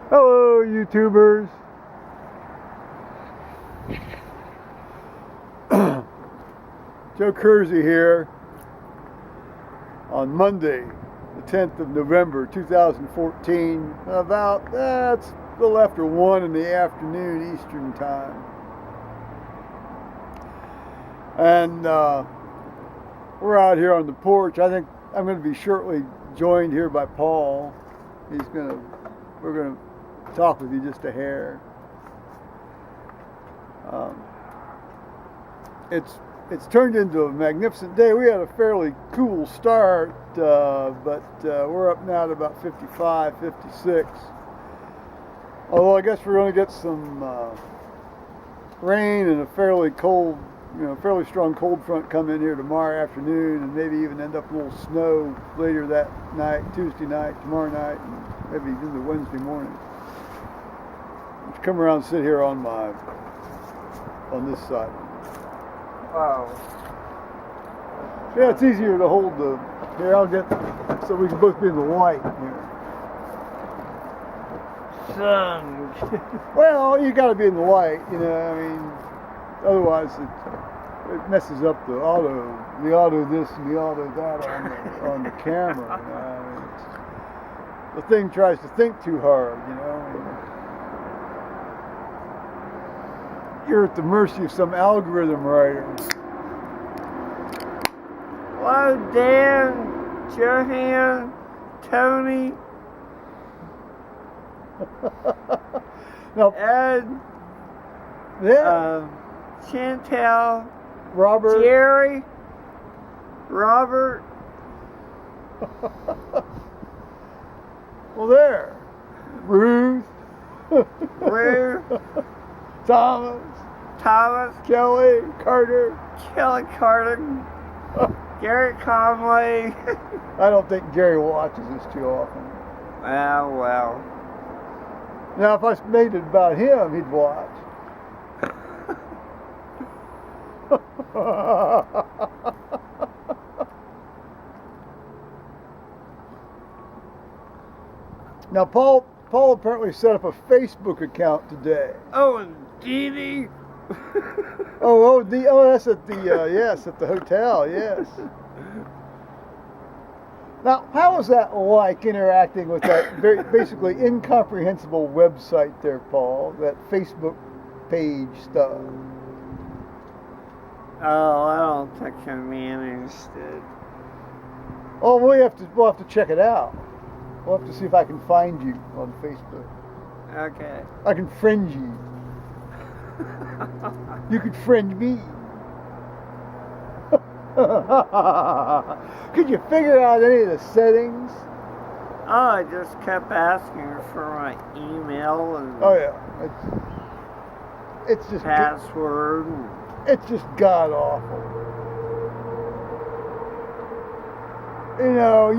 Hello, YouTubers. Joe Kersey here on Monday, the 10th of November, 2014, about, it's a little after 1 in the afternoon Eastern Time. And we're out here on the porch. I think I'm going to be shortly joined here by Paul. We're going to talk with you just a hair. It's turned into a magnificent day. We had a fairly cool start, but we're up now to about 55, 56. Although I guess we're going to get some rain and a fairly strong cold front come in here tomorrow afternoon, and maybe even end up a little snow later that night, Tuesday night, tomorrow night, and maybe into Wednesday morning. Let's come around and sit here on this side. Wow. Yeah, it's easier to hold here, I'll get, so we can both be in the light here. Sun. Well, you gotta be in the light, I mean, otherwise it messes up the auto this and the auto that on the camera, the thing tries to think too hard, You're at the mercy of some algorithm writer. Hello, Dan, Johan, Tony, Now, Ed, Chantel, Robert. Jerry, Robert. Well, there. Ruth. Thomas. Kelly. Carter. Gary Conway. I don't think Gary watches this too often. Well. Now, if I made it about him, he'd watch. Now, Paul apparently set up a Facebook account today. Oh, indeedy. That's at the yes, at the hotel, yes. Now, how was that like interacting with that very basically incomprehensible website there, Paul? That Facebook page stuff. Oh, I don't think I managed it. Oh, we'll have to check it out. We'll have to see if I can find you on Facebook. Okay. I can friend you. You could friend me. Could you figure out any of the settings? Oh, I just kept asking her for my email and Oh yeah, it's just password. It's just god awful.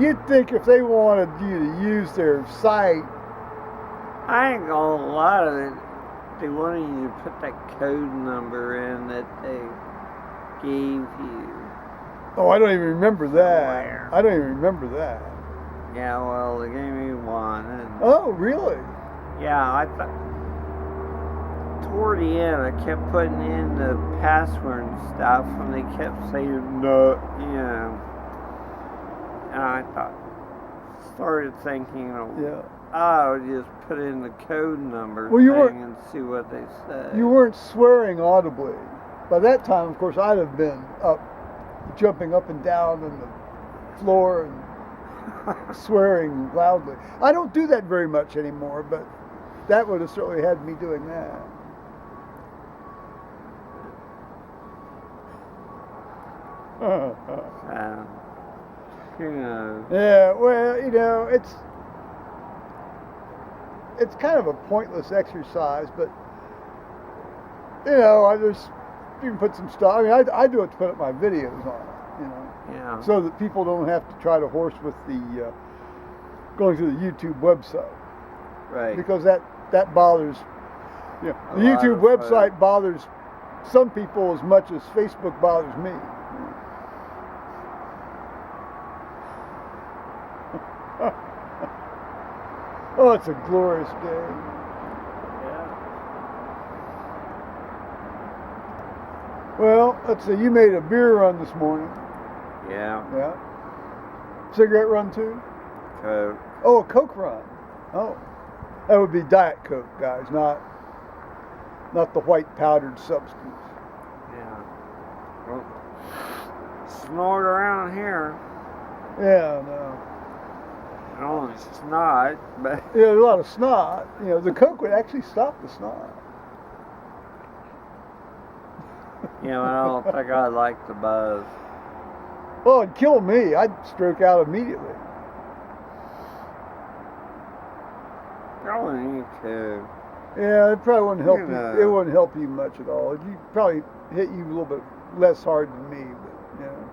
You'd think if they wanted you to use their site. I ain't gonna lie to it. They wanted you to put that code number in that they gave you. Oh, I don't even remember that. Somewhere. I don't even remember that. Yeah, well, they gave me one. And Oh, really? yeah, I thought. Toward the end, I kept putting in the password and stuff, and they kept saying no, And I started thinking, Yeah. I'll just put in the code number and see what they say. You weren't swearing audibly. By that time, of course, I'd have been jumping up and down on the floor and swearing loudly. I don't do that very much anymore, but that would have certainly had me doing that. Who knows? Yeah, well, it's kind of a pointless exercise, but you can put some stuff. I mean, I do it to put up my videos on it, Yeah. so that people don't have to try to horse with the going to the YouTube website, Right. because that bothers. The YouTube website bothers some people as much as Facebook bothers me. Oh, it's a glorious day. Yeah. Well, let's see. You made a beer run this morning. Yeah. Yeah. Cigarette run too? Coke. Oh, a Coke run. Oh. That would be Diet Coke, guys, not the white powdered substance. Yeah. Well, snort around here. Yeah, no. Oh, it's not, but Yeah, there's a lot of snot. You know, the Coke would actually stop the snot. you know, I don't think I like the buzz. Well, it'd kill me. I'd stroke out immediately. Probably need to. Yeah, it probably wouldn't help You you. know. It wouldn't help you much at all. It'd probably hit you a little bit less hard than me, but you know.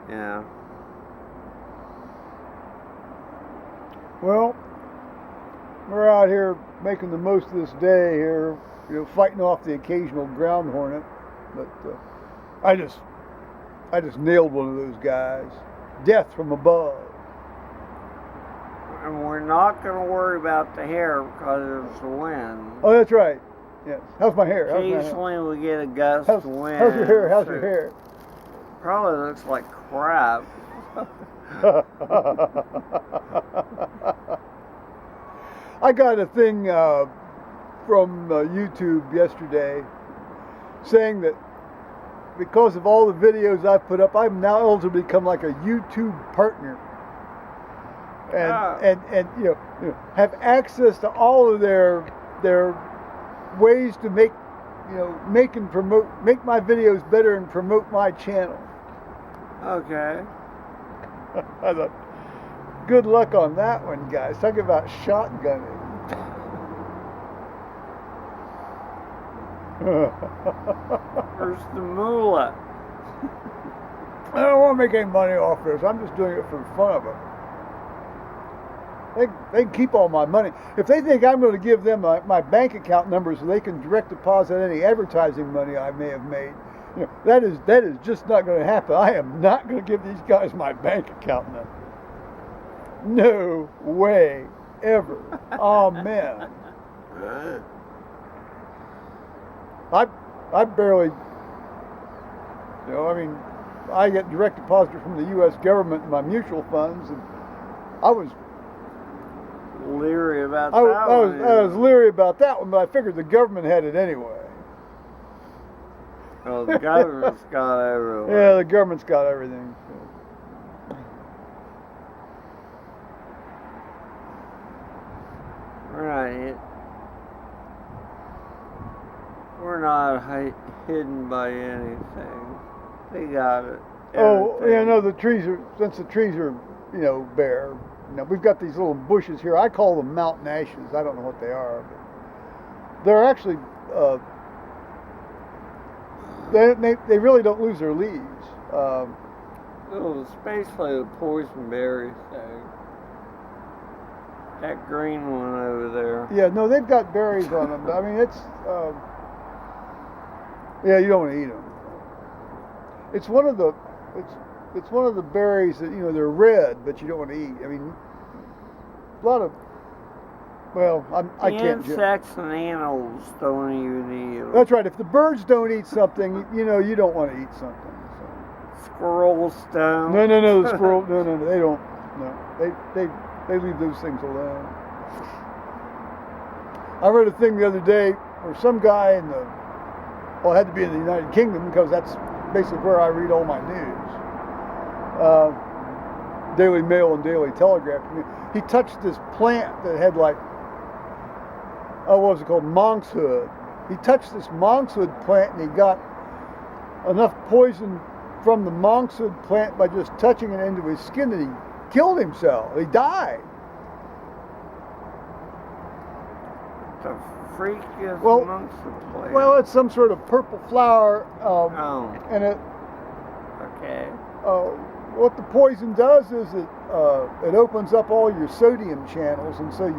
Yeah. Well, we're out here making the most of this day here, you know, fighting off the occasional ground hornet. But I just nailed one of those guys. Death from above. And we're not going to worry about the hair because of the wind. Oh, that's right. Yes. How's my hair? Occasionally we get a gust of wind. How's your hair? How's so your hair? Probably looks like crap. I got a thing from YouTube yesterday saying that because of all the videos I've put up, I'm now eligible to become like a YouTube partner, and you know have access to all of their ways to make make my videos better and promote my channel. Okay. I thought, good luck on that one, guys. Talk about shotgunning. Where's the moolah? I don't want to make any money off this. I'm just doing it for the fun of it. They can keep all my money. If they think I'm going to give them my bank account number so they can direct deposit any advertising money I may have made, you know, that is just not going to happen. I am not going to give these guys my bank account number. No way, ever. Amen. I barely, I mean, I get direct deposit from the U.S. government in my mutual funds, and I was leery about I that one. was leery about that one, but I figured the government had it anyway. Well, the government's got everything. Yeah, the government's got everything. We're not hidden by anything. They got it. Oh, Everything. yeah, no, the trees are bare. We've got these little bushes here. I call them mountain ashes. I don't know what they are, but they're actually they really don't lose their leaves. Oh, especially the poison berry thing. That green one over there. Yeah, no, they've got berries on them. I mean, it's yeah, you don't want to eat them. It's one of the berries that they're red, but you don't want to eat. I mean, a lot of I can't. Insects and animals don't even eat them. That's right. If the birds don't eat something, you don't want to eat something. So. Squirrels don't. No, the squirrel. No, they don't. No, they leave those things alone. I read a thing the other day where some guy it had to be in the United Kingdom because that's basically where I read all my news. Daily Mail and Daily Telegraph. He touched this plant that had what was it called? Monkshood. He touched this monkshood plant and he got enough poison from the monkshood plant by just touching it into his skin that he killed himself. He died. The freak is amongst the plant. Well, it's some sort of purple flower. And it. Okay. What the poison does is it opens up all your sodium channels, and so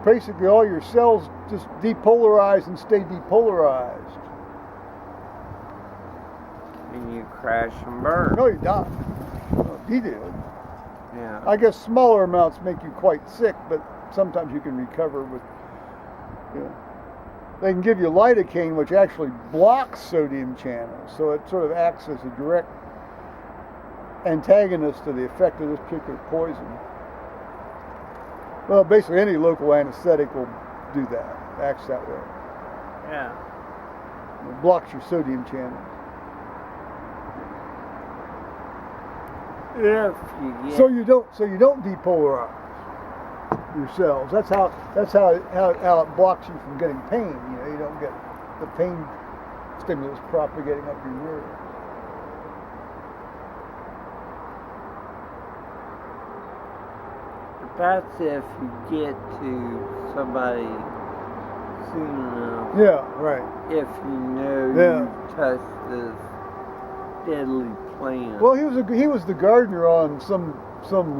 basically all your cells just depolarize and stay depolarized. And you crash and burn. No, you die. He did. Yeah. I guess smaller amounts make you quite sick, but sometimes you can recover with, you know, they can give you lidocaine, which actually blocks sodium channels, so it sort of acts as a direct antagonist to the effect of this particular poison. Well, basically any local anesthetic will do that, acts that way. Yeah. It blocks your sodium channels. If you get So you don't depolarize your cells. That's how it blocks you from getting pain. You know, you don't get the pain stimulus propagating up your nerves. that's if you get to somebody soon enough. Yeah, right. If you know Yeah. you've touched this deadly plant. Well, he was the gardener on some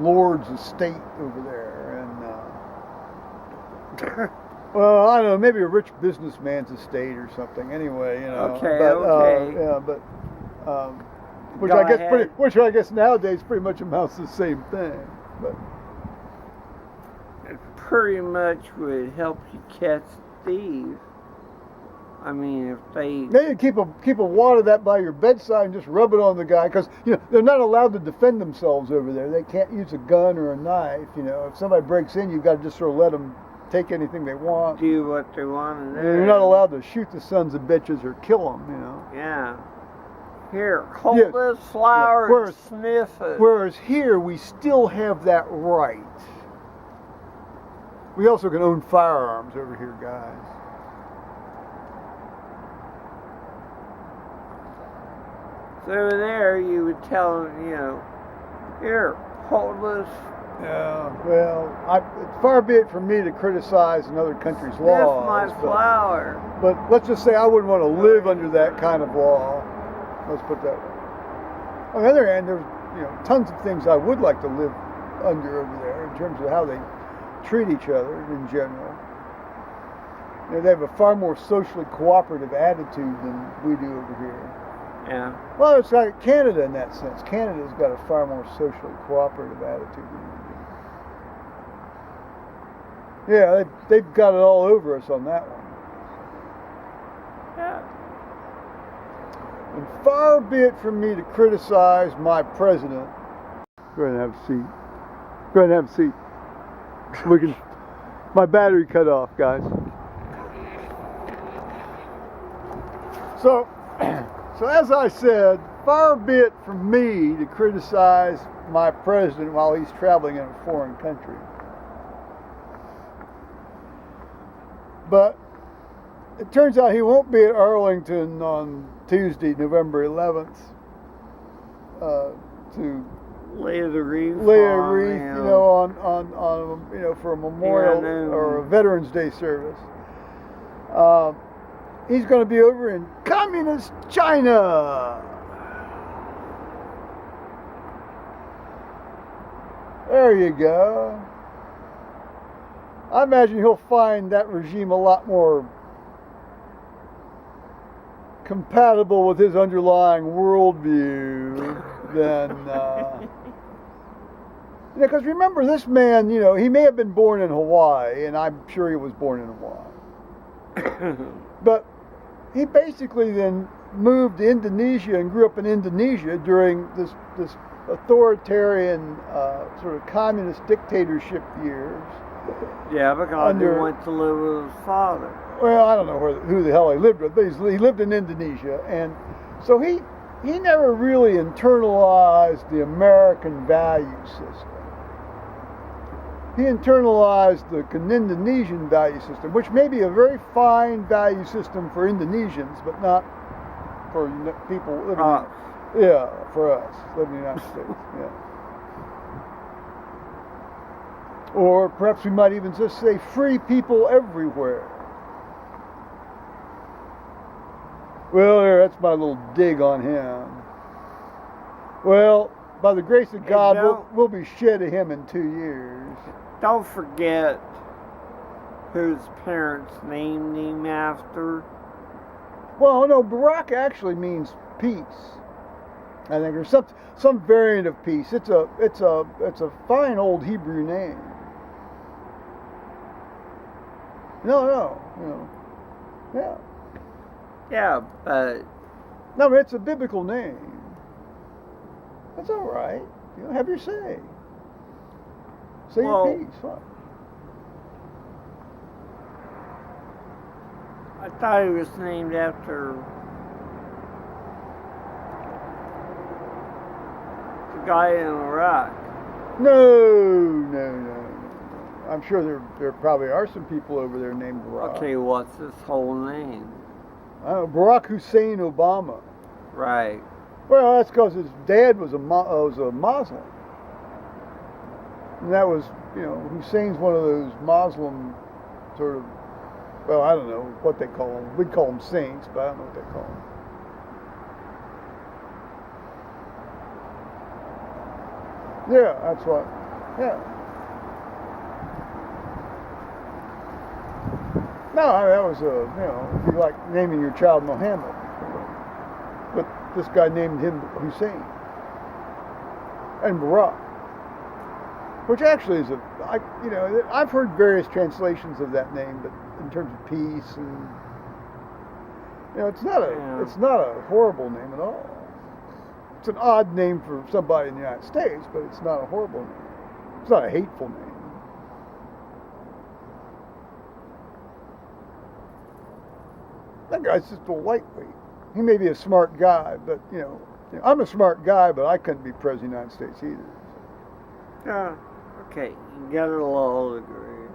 lord's estate over there, and well, I don't know, maybe a rich businessman's estate or something. Anyway, you know. Okay, but, okay. Yeah, but which Go I guess ahead. which I guess nowadays pretty much amounts to the same thing. But It pretty much would help you catch thieves. I mean, if they you keep a wad of that by your bedside and just rub it on the guy, because you know they're not allowed to defend themselves over there. They can't use a gun or a knife. You know, if somebody breaks in, you've got to just sort of let them take anything they want. do what they want to do. You're not allowed to shoot the sons of bitches or kill them. You know. Yeah. Here, hold Yes. this flower Yeah. and sniff it. Whereas here, we still have that right. We also can own firearms over here, guys. So there, you would tell them, you know, here, hold this. Yeah, well, it's far be it from me to criticize another country's Sniff laws. my flower. But let's just say I wouldn't want to live under that kind of law. Let's put that way. On the other hand, there's tons of things I would like to live under over there in terms of how they treat each other in general. You know, they have a far more socially cooperative attitude than we do over here. Yeah. Well, it's like Canada in that sense. Canada's got a far more socially cooperative attitude than we do. Yeah, they've got it all over us on that one. Yeah. And far be it from me to criticize my president. Go ahead and have a seat. Go ahead and have a seat. We can. My battery cut off, guys. So as I said, far be it from me to criticize my president while he's traveling in a foreign country. But it turns out he won't be at Arlington on Tuesday, November 11th, to Lay the wreath. lay a on, wreath, on for a memorial or a Veterans Day service. He's going to be over in communist China. There you go. I imagine he'll find that regime a lot more compatible with his underlying worldview than, because remember, this man, he may have been born in Hawaii, and I'm sure he was born in Hawaii, but he basically then moved to Indonesia and grew up in Indonesia during this authoritarian sort of communist dictatorship years. Yeah, because he went to live with his father. Well, I don't know who the hell he lived with, but he lived in Indonesia, and so he never really internalized the American value system. He internalized the Indonesian value system, which may be a very fine value system for Indonesians, but not for people living for us living in the United States. Yeah. Or perhaps we might even just say free people everywhere. Well, that's my little dig on him. Well, by the grace of God, we'll be shed of him in 2 years. Don't forget whose parents named him after. Well, no, Barack actually means peace. I think, or some variant of peace. It's a fine old Hebrew name. No, you know. Yeah. Yeah, but No, but it's a biblical name. That's all right. You know, have your say. Say Well- your piece. Fine. I thought he was named after the guy in Iraq. No. I'm sure there probably are some people over there named Barack. Okay, what's his whole name? I don't know, Barack Hussein Obama. Right. Well, that's because his dad was a Muslim. And that was, you know, Hussein's one of those Muslim sort of, well, I don't know what they call them. We'd call them saints, but I don't know what they call them. Yeah, that's what. Yeah. No, I mean, that was you know, it'd be like naming your child Mohammed. But this guy named him Hussein. And Barack. Which actually is you know, I've heard various translations of that name, but in terms of peace and, you know, it's not a horrible name at all. It's an odd name for somebody in the United States, but it's not a horrible name. It's not a hateful name. That guy's just a lightweight. He may be a smart guy, but, you know, I'm a smart guy, but I couldn't be president of the United States either. Yeah. Okay, you got a law degree.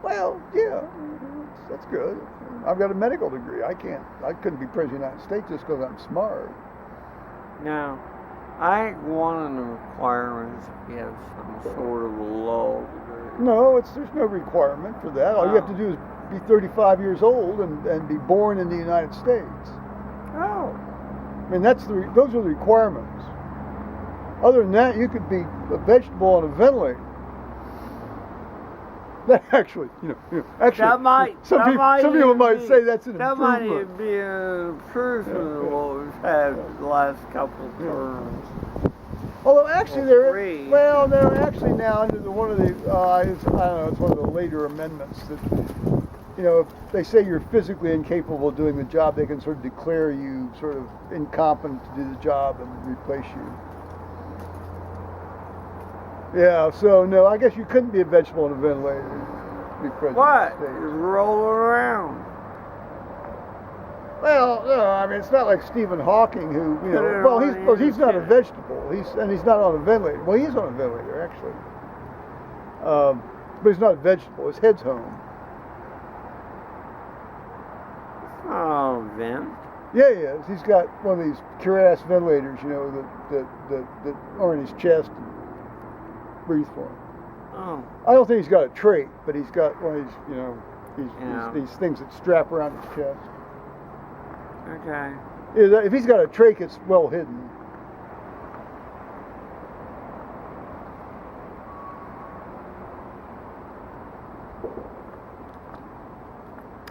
Well, yeah, that's good. I've got a medical degree. I couldn't be president of the United States just because I'm smart. Now, I think one of the requirements is you have some sort of a law degree. No, there's no requirement for that. All you have to do is be 35 years old and be born in the United States. Oh. I mean, those are the requirements. Other than that, you could be a vegetable on a ventilator. That actually, some people might say that's an that improvement. might be an improvement of what we've had the last couple of terms. Although actually Three. they're actually now under one of the I don't know, it's one of the later amendments that, you know, if they say you're physically incapable of doing the job, they can sort of declare you sort of incompetent to do the job and replace you. Yeah, so no, I guess you couldn't be a vegetable on a ventilator. Be president What? of the States. You're rolling around. Well, no, I mean, it's not like Stephen Hawking, who, you know, Put it well, on he's not a the- vegetable. He's not on a ventilator. Well, he's on a ventilator actually, but he's not a vegetable. His head's home. Oh, vent. Yeah, he is. He's got one of these cure-ass ventilators, you know, that are in his chest and breathe for him. Oh. I don't think he's got a trach, but he's got one of these, you know, Yeah. these things that strap around his chest. Okay. If he's got a trach, it's well hidden.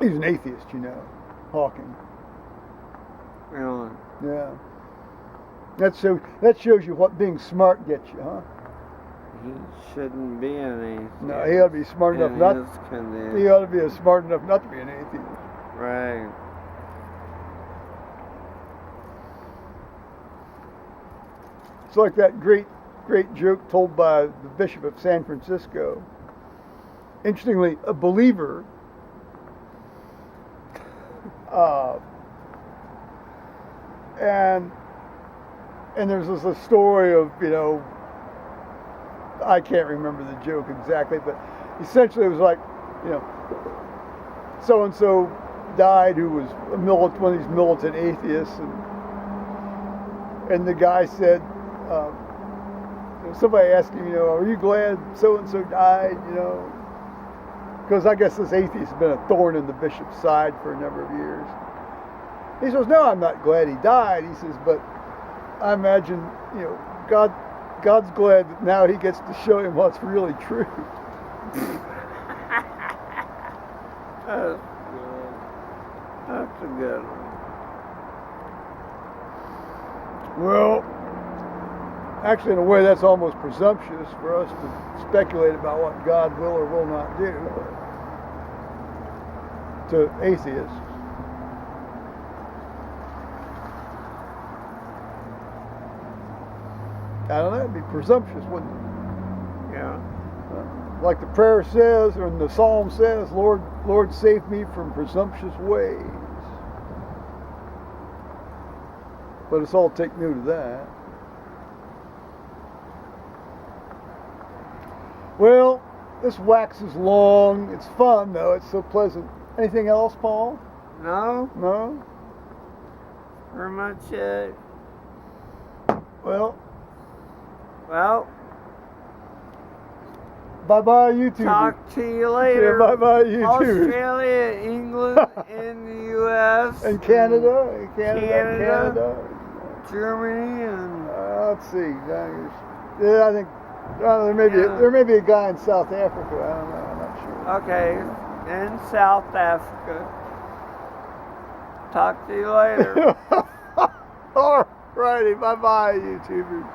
He's an atheist, you know, Hawking. Really? Yeah. That shows you what being smart gets you, huh? He shouldn't be an atheist. No, he ought to be smart enough not. He ought to be smart enough not to be an atheist. Right. It's like that great joke told by the Bishop of San Francisco. Interestingly, a believer. And there's this story of, you know, I can't remember the joke exactly, but essentially it was like, you know, so and so died who was one of these militant atheists, and the guy said, somebody asked him, you know, are you glad so and so died, you know? Because I guess this atheist has been a thorn in the bishop's side for a number of years. He says, no, I'm not glad he died. He says, but I imagine, you know, God's glad that now he gets to show him what's really true. That's good. That's a good one. Well, actually, in a way, that's almost presumptuous for us to speculate about what God will or will not do. to atheists. I don't know, it'd be presumptuous, wouldn't it? Yeah. Like the prayer says, or the psalm says, Lord, save me from presumptuous ways. But us all take note of that. Well, this waxes long. It's fun, though. It's so pleasant. Anything else, Paul? No, No? pretty much it. Well, bye-bye, YouTube. talk to you later. Yeah, bye-bye, YouTube. Australia, England, and the U.S. And Canada. Canada. Germany, and Let's see. Yeah, I think there may be a guy in South Africa. I don't know. I'm not sure. okay, and South Africa. Talk to you later. All righty. Bye-bye, YouTubers.